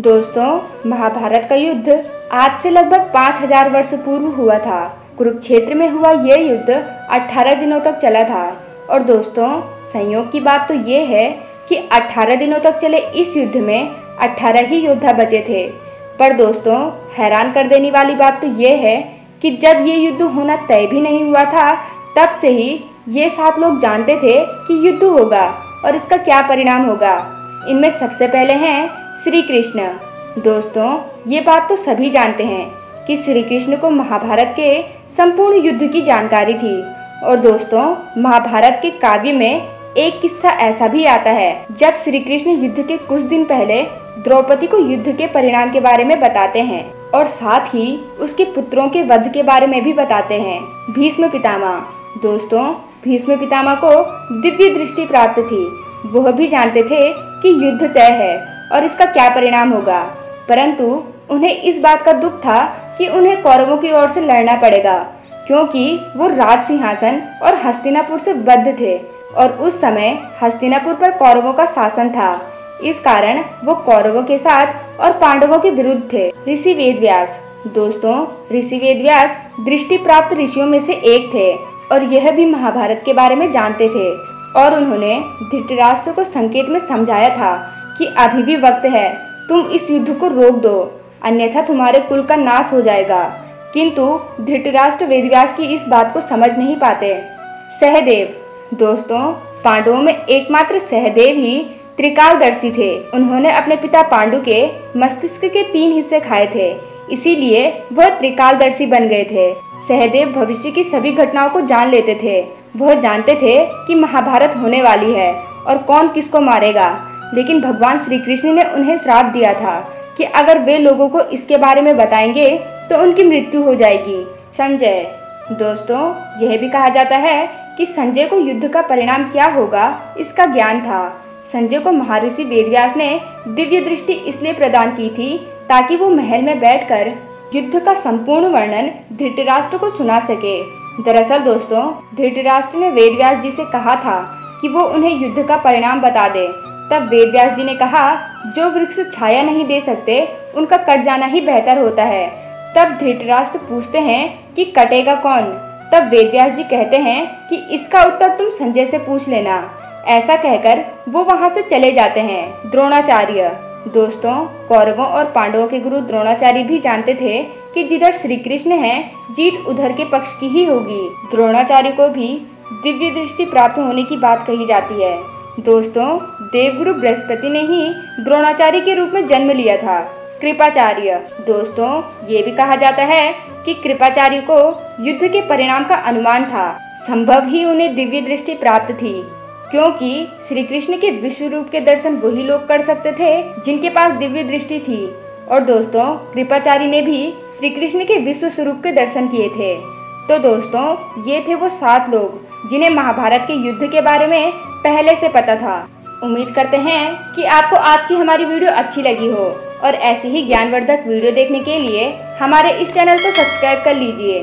दोस्तों, महाभारत का युद्ध आज से लगभग 5000 वर्ष पूर्व हुआ था। कुरुक्षेत्र में हुआ यह युद्ध 18 दिनों तक चला था। और दोस्तों, संयोग की बात तो ये है कि 18 दिनों तक चले इस युद्ध में 18 ही योद्धा बचे थे। पर दोस्तों, हैरान कर देने वाली बात तो ये है कि जब ये युद्ध होना तय भी नहीं हुआ था, तब से ही ये 7 लोग जानते थे कि युद्ध होगा और इसका क्या परिणाम होगा। इनमें सबसे पहले हैं श्री कृष्ण। दोस्तों, ये बात तो सभी जानते हैं कि श्री कृष्ण को महाभारत के संपूर्ण युद्ध की जानकारी थी। और दोस्तों, महाभारत के काव्य में एक किस्सा ऐसा भी आता है जब श्री कृष्ण युद्ध के कुछ दिन पहले द्रौपदी को युद्ध के परिणाम के बारे में बताते हैं और साथ ही उसके पुत्रों के वध के बारे में भी बताते हैं। भीष्म पितामह। दोस्तों, भीष्म पितामह को दिव्य दृष्टि प्राप्त थी। वह भी जानते थे कि युद्ध तय है और इसका क्या परिणाम होगा, परंतु उन्हें इस बात का दुख था कि उन्हें कौरवों की ओर से लड़ना पड़ेगा, क्योंकि वो राज सिंहासन और हस्तिनापुर से बद्ध थे और उस समय हस्तिनापुर पर कौरवों का शासन था। इस कारण वो कौरवों के साथ और पांडवों के विरुद्ध थे। ऋषि वेदव्यास। दोस्तों, ऋषि वेदव्यास दृष्टि प्राप्त ऋषियों में से एक थे और यह भी महाभारत के बारे में जानते थे। और उन्होंने धृतराष्ट्र को संकेत में समझाया था कि अभी भी वक्त है, तुम इस युद्ध को रोक दो, अन्यथा तुम्हारे कुल का नाश हो जाएगा। किंतु धृतराष्ट्र वेदव्यास की इस बात को समझ नहीं पाते। सहदेव। दोस्तों, पांडवों में एकमात्र सहदेव ही त्रिकालदर्शी थे। उन्होंने अपने पिता पांडु के मस्तिष्क के 3 हिस्से खाए थे, इसीलिए वह त्रिकालदर्शी बन गए थे। सहदेव भविष्य की सभी घटनाओं को जान लेते थे। वह जानते थे कि महाभारत होने वाली है और कौन किसको मारेगा। लेकिन भगवान श्री कृष्ण ने उन्हें श्राप दिया था कि अगर वे लोगों को इसके बारे में बताएंगे तो उनकी मृत्यु हो जाएगी। संजय। दोस्तों, यह भी कहा जाता है कि संजय को युद्ध का परिणाम क्या होगा इसका ज्ञान था। संजय को महर्षि वेदव्यास ने दिव्य दृष्टि इसलिए प्रदान की थी ताकि वो महल में बैठकर युद्ध का संपूर्ण वर्णन धृतराष्ट्र को सुना सके। दरअसल दोस्तों, धृतराष्ट्र ने वेदव्यास जी से कहा था कि वो उन्हें युद्ध का परिणाम बता दे। तब वेदव्यास जी ने कहा, जो वृक्ष छाया नहीं दे सकते उनका कट जाना ही बेहतर होता है। तब धृतराष्ट्र पूछते हैं कि कटेगा कौन? तब वेदव्यास जी कहते हैं कि इसका उत्तर तुम संजय से पूछ लेना। ऐसा कहकर वो वहां से चले जाते हैं। द्रोणाचार्य। दोस्तों, कौरवों और पांडवों के गुरु द्रोणाचार्य भी जानते थे कि जिधर श्री कृष्ण हैं, जीत उधर के पक्ष की ही होगी। द्रोणाचार्य को भी दिव्य दृष्टि प्राप्त होने की बात कही जाती है। दोस्तों, देवगुरु बृहस्पति ने ही द्रोणाचार्य के रूप में जन्म लिया था। कृपाचार्य। दोस्तों, ये भी कहा जाता है कि कृपाचार्य को युद्ध के परिणाम का अनुमान था। संभव ही उन्हें दिव्य दृष्टि प्राप्त थी, क्योंकि श्री कृष्ण के विश्व रूप के दर्शन वही लोग कर सकते थे जिनके पास दिव्य दृष्टि थी। और दोस्तों, कृपाचार्य ने भी श्री कृष्ण के विश्व स्वरूप के दर्शन किए थे। तो दोस्तों, ये थे वो 7 लोग जिन्हें महाभारत के युद्ध के बारे में पहले से पता था। उम्मीद करते हैं कि आपको आज की हमारी वीडियो अच्छी लगी हो और ऐसी ही ज्ञानवर्धक वीडियो देखने के लिए हमारे इस चैनल को सब्सक्राइब कर लीजिए।